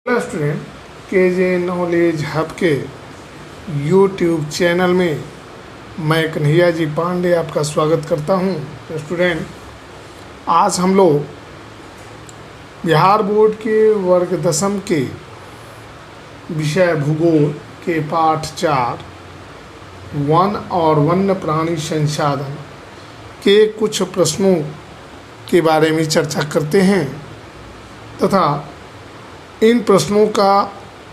Hello student, KJ knowledge hub के YouTube channel में मैं कन्हैया जी पांडे आपका स्वागत करता हूं। तो स्टूडेंट, आज हम लोग बिहार बोर्ड के वर्ग दसम के विषय भूगोल के पाठ 4 वन और वन्य प्राणी संसाधन के कुछ प्रश्नों के बारे में चर्चा करते हैं तथा इन प्रश्नों का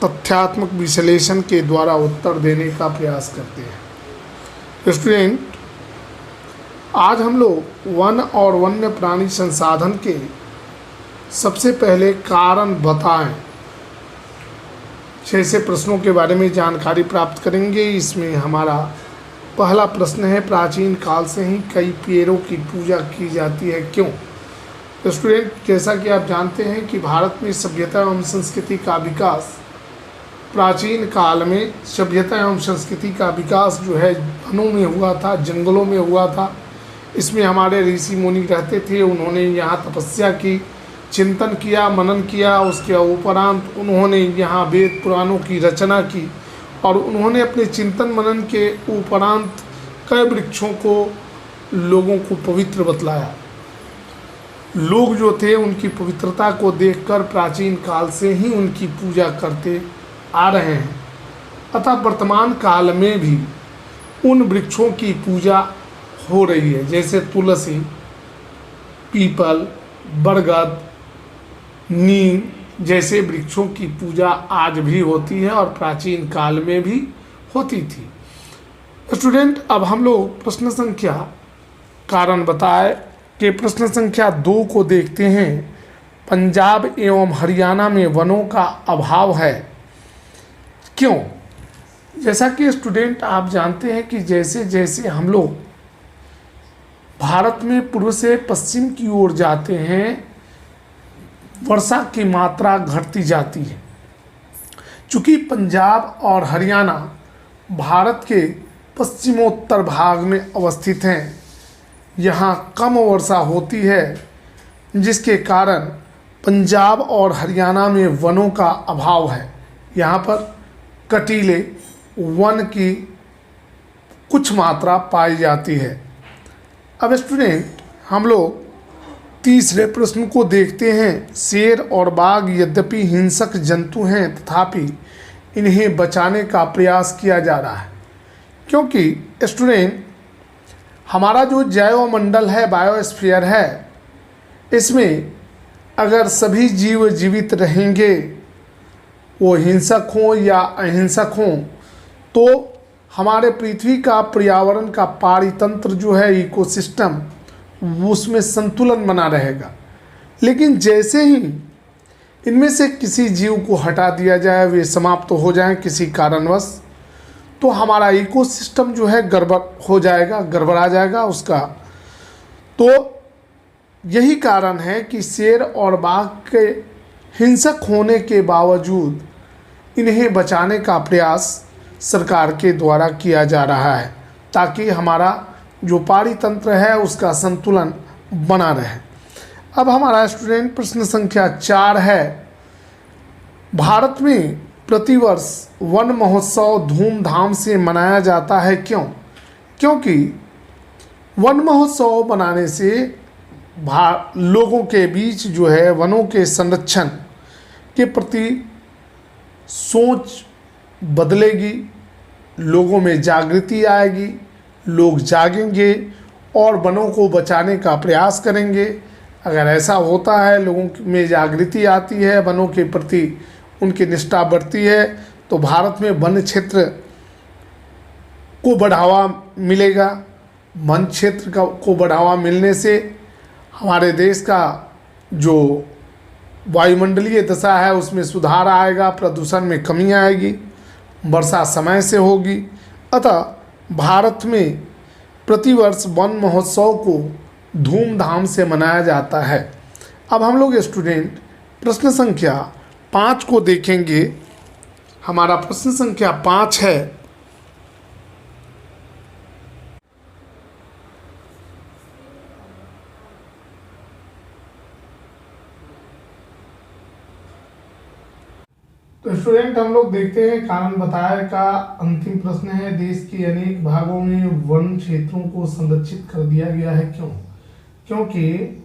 तथ्यात्मक विश्लेषण के द्वारा उत्तर देने का प्रयास करते हैं। स्टूडेंट, आज हम लोग वन और वन्य प्राणी संसाधन के सबसे पहले कारण बताएं जैसे प्रश्नों के बारे में जानकारी प्राप्त करेंगे। इसमें हमारा पहला प्रश्न है, प्राचीन काल से ही कई पेड़ों की पूजा की जाती है, क्यों? तो स्टूडेंट, जैसा कि आप जानते हैं कि भारत में सभ्यता एवं संस्कृति का विकास प्राचीन काल में सभ्यता एवं संस्कृति का विकास जो है वनों में हुआ था, जंगलों में हुआ था। इसमें हमारे ऋषि मुनि रहते थे, उन्होंने यहाँ तपस्या की, चिंतन किया, मनन किया। उसके उपरांत उन्होंने यहाँ वेद पुराणों की रचना की और उन्होंने अपने चिंतन मनन के उपरांत कई वृक्षों को लोगों को पवित्र बतलाया। लोग जो थे उनकी पवित्रता को देखकर प्राचीन काल से ही उनकी पूजा करते आ रहे हैं अतः वर्तमान काल में भी उन वृक्षों की पूजा हो रही है, जैसे तुलसी, पीपल, बरगद, नीम जैसे वृक्षों की पूजा आज भी होती है और प्राचीन काल में भी होती थी। स्टूडेंट, अब हम लोग प्रश्न संख्या कारण बताए के प्रश्न संख्या 2 को देखते हैं। पंजाब एवं हरियाणा में वनों का अभाव है, क्यों? जैसा कि स्टूडेंट आप जानते हैं कि जैसे जैसे हम लोग भारत में पूर्व से पश्चिम की ओर जाते हैं, वर्षा की मात्रा घटती जाती है। चूँकि पंजाब और हरियाणा भारत के पश्चिमोत्तर भाग में अवस्थित हैं, यहाँ कम वर्षा होती है, जिसके कारण पंजाब और हरियाणा में वनों का अभाव है। यहाँ पर कटीले वन की कुछ मात्रा पाई जाती है। अब स्टूडेंट, हम लोग तीसरे प्रश्न को देखते हैं। शेर और बाघ यद्यपि हिंसक जंतु हैं, तथापि इन्हें बचाने का प्रयास किया जा रहा है, क्योंकि स्टूडेंट हमारा जो जैवमंडल है, बायोस्फीयर है, इसमें अगर सभी जीव जीवित रहेंगे, वो हिंसक हों या अहिंसक हों, तो हमारे पृथ्वी का पर्यावरण का पारितंत्र जो है, इकोसिस्टम, उसमें संतुलन बना रहेगा। लेकिन जैसे ही इनमें से किसी जीव को हटा दिया जाए, वे समाप्त हो जाएं किसी कारणवश, तो हमारा इकोसिस्टम जो है गड़बड़ हो जाएगा, गड़बड़ा जाएगा उसका। तो यही कारण है कि शेर और बाघ के हिंसक होने के बावजूद इन्हें बचाने का प्रयास सरकार के द्वारा किया जा रहा है, ताकि हमारा जो पारितंत्र है उसका संतुलन बना रहे। अब हमारा स्टूडेंट प्रश्न संख्या 4 है, भारत में प्रतिवर्ष वन महोत्सव धूमधाम से मनाया जाता है, क्यों? क्योंकि वन महोत्सव बनाने से लोगों के बीच जो है वनों के संरक्षण के प्रति सोच बदलेगी, लोगों में जागृति आएगी, लोग जागेंगे और वनों को बचाने का प्रयास करेंगे। अगर ऐसा होता है, लोगों में जागृति आती है, वनों के प्रति उनकी निष्ठा बढ़ती है, तो भारत में वन क्षेत्र को बढ़ावा मिलेगा। वन क्षेत्र को बढ़ावा मिलने से हमारे देश का जो वायुमंडलीय दशा है उसमें सुधार आएगा, प्रदूषण में कमी आएगी, वर्षा समय से होगी। अतः भारत में प्रतिवर्ष वन महोत्सव को धूमधाम से मनाया जाता है। अब हम लोग स्टूडेंट प्रश्न संख्या 5 को देखेंगे। हमारा प्रश्न संख्या 5 है, तो स्टूडेंट हम लोग देखते हैं कारण बताए का अंतिम प्रश्न है, देश के अनेक भागों में वन क्षेत्रों को संरक्षित कर दिया गया है, क्यों? क्योंकि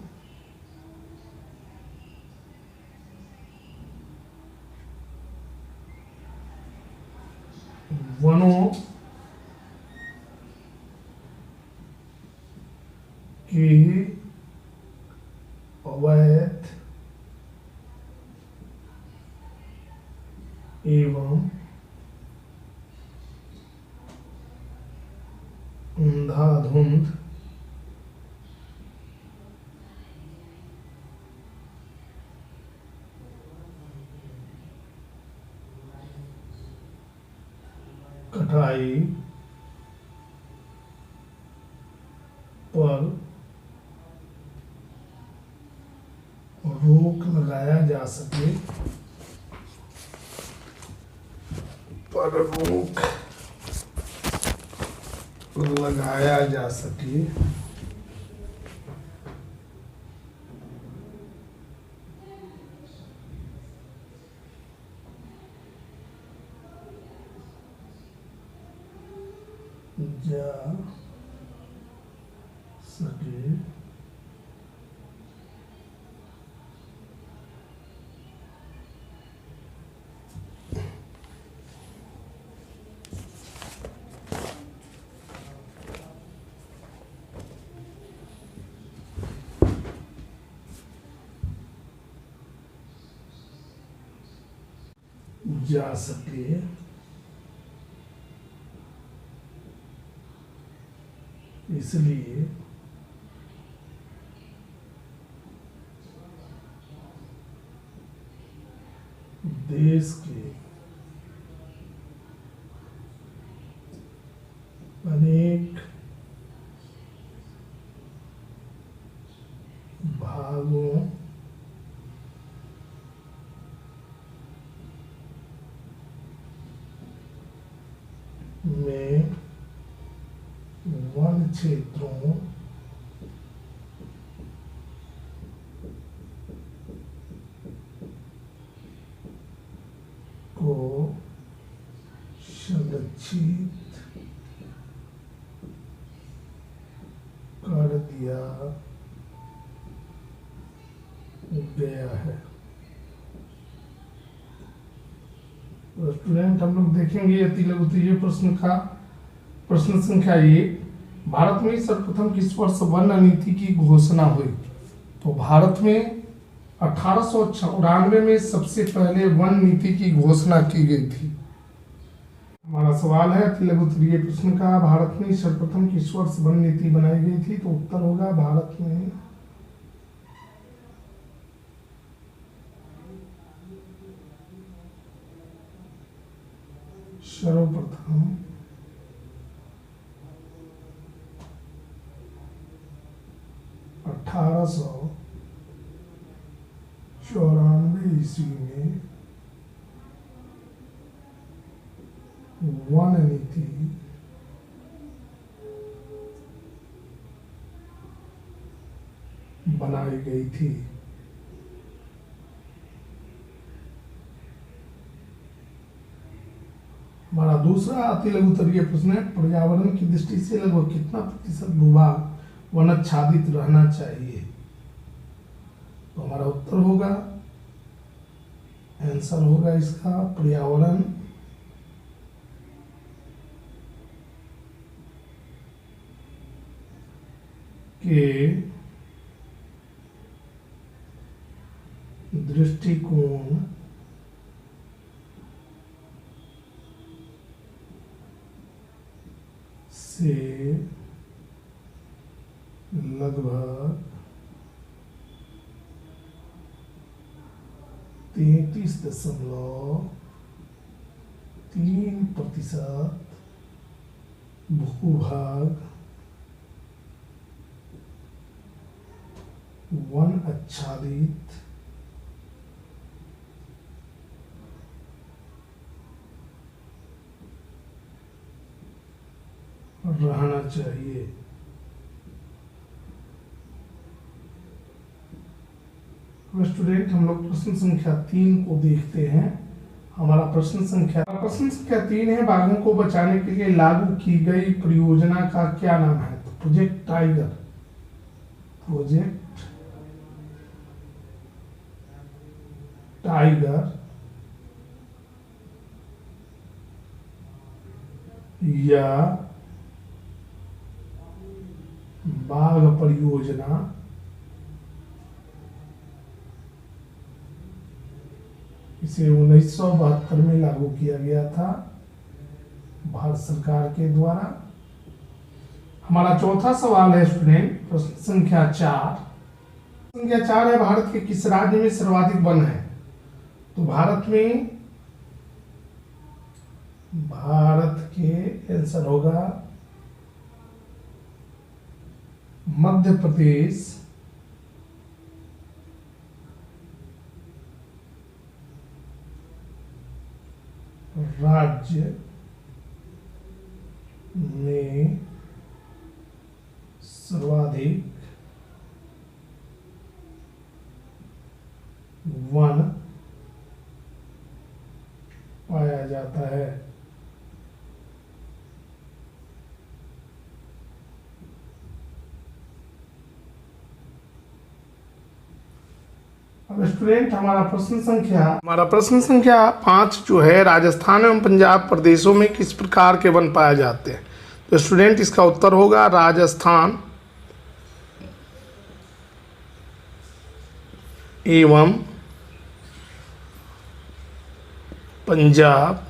वनों की अवैध एवं अंधाधुंध कटाई पर रोक लगाया जा सके, पर रोक लगाया जा सके जा सके जा सके इसलिए देश के अनेक भागों में वन क्षेत्रों को संरक्षित कर दिया गया है। तो स्टूडेंट हम लोग देखेंगे अति लघुत्तरीय प्रश्न का प्रश्न संख्या 1, भारत में सर्वप्रथम किस वर्ष वन नीति की घोषणा हुई? तो भारत में 1894 में सबसे पहले वन नीति की घोषणा की गई थी। हमारा सवाल है अति लघुत्तरीय प्रश्न का, भारत में सर्वप्रथम किस वर्ष वन नीति बनाई गई थी? तो उत्तर होगा भारत में सर्वप्रथम 1894 ईस्वी में वन नीति बनाई गई थी। हमारा दूसरा अति लघुत्तरीय प्रश्न है, पर्यावरण की दृष्टि से लगभग कितना प्रतिशत भूभाग वनाच्छादित रहना चाहिए? तो हमारा उत्तर होगा, आंसर होगा इसका पर्यावरण के दृष्टिकोण से लगभग 33.3% भूभाग वन आच्छादित रहना चाहिए। स्टूडेंट हम लोग प्रश्न संख्या 3 को देखते हैं। हमारा प्रश्न संख्या 3 है, बाघों को बचाने के लिए लागू की गई परियोजना का क्या नाम है? तो प्रोजेक्ट टाइगर, या बाघ परियोजना इसे 1972 में लागू किया गया था भारत सरकार के द्वारा। हमारा चौथा सवाल है स्टूडेंट, प्रश्न संख्या 4 है, भारत के किस राज्य में सर्वाधिक वन है? तो भारत के आंसर होगा मध्य प्रदेश, राज्य में सर्वाधिक वन पाया जाता है। अब स्टूडेंट हमारा प्रश्न संख्या 5 जो है, राजस्थान एवं पंजाब प्रदेशों में किस प्रकार के वन पाए जाते हैं? तो स्टूडेंट इसका उत्तर होगा राजस्थान एवं पंजाब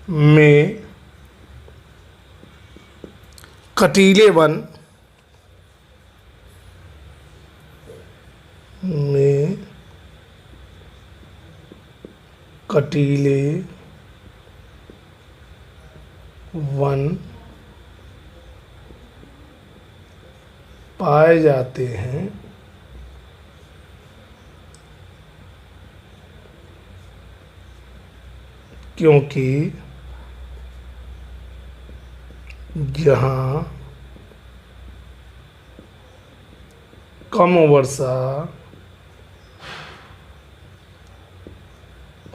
में कटीले वन पाए जाते हैं, क्योंकि यहाँ कम वर्षा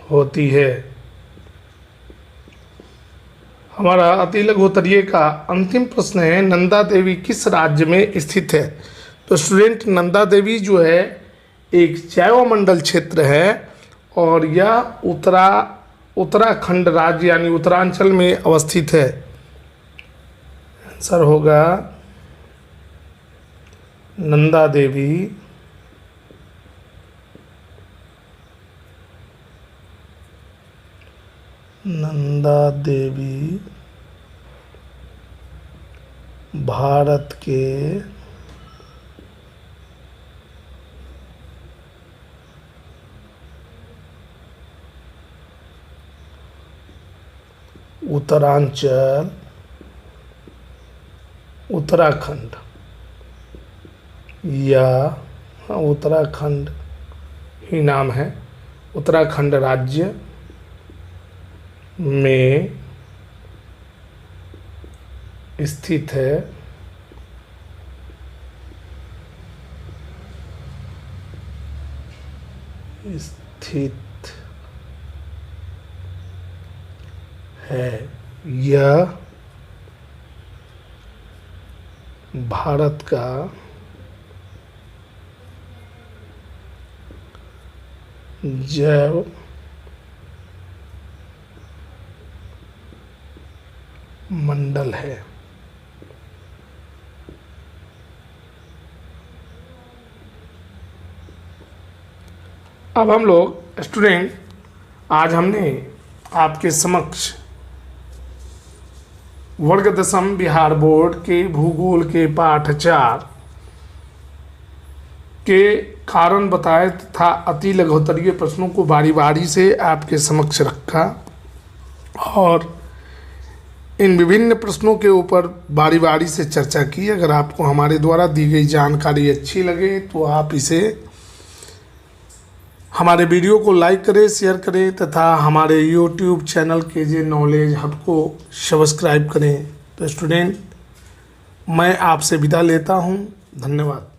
होती है। हमारा अति लघु उत्तरीय का अंतिम प्रश्न है, नंदा देवी किस राज्य में स्थित है? तो स्टूडेंट नंदा देवी जो है एक जैवमंडल क्षेत्र है और यह उत्तराखंड राज्य यानी उत्तरांचल में अवस्थित है। आंसर होगा नंदा देवी भारत के उत्तरांचल उत्तराखंड या उत्तराखंड ही नाम है, उत्तराखंड राज्य में स्थित है। यह भारत का जैव मंडल है। अब हम लोग स्टूडेंट आज हमने आपके समक्ष वर्ग दशम बिहार बोर्ड के भूगोल के पाठ 4 के कारण बताए तथा अति लघुत्तरीय प्रश्नों को बारी बारी से आपके समक्ष रखा और इन विभिन्न प्रश्नों के ऊपर बारी बारी से चर्चा की। अगर आपको हमारे द्वारा दी गई जानकारी अच्छी लगे तो आप इसे हमारे वीडियो को लाइक करें, शेयर करें तथा हमारे YouTube channel KJ knowledge hub को सब्सक्राइब करें। तो स्टूडेंट मैं आपसे विदा लेता हूं। धन्यवाद।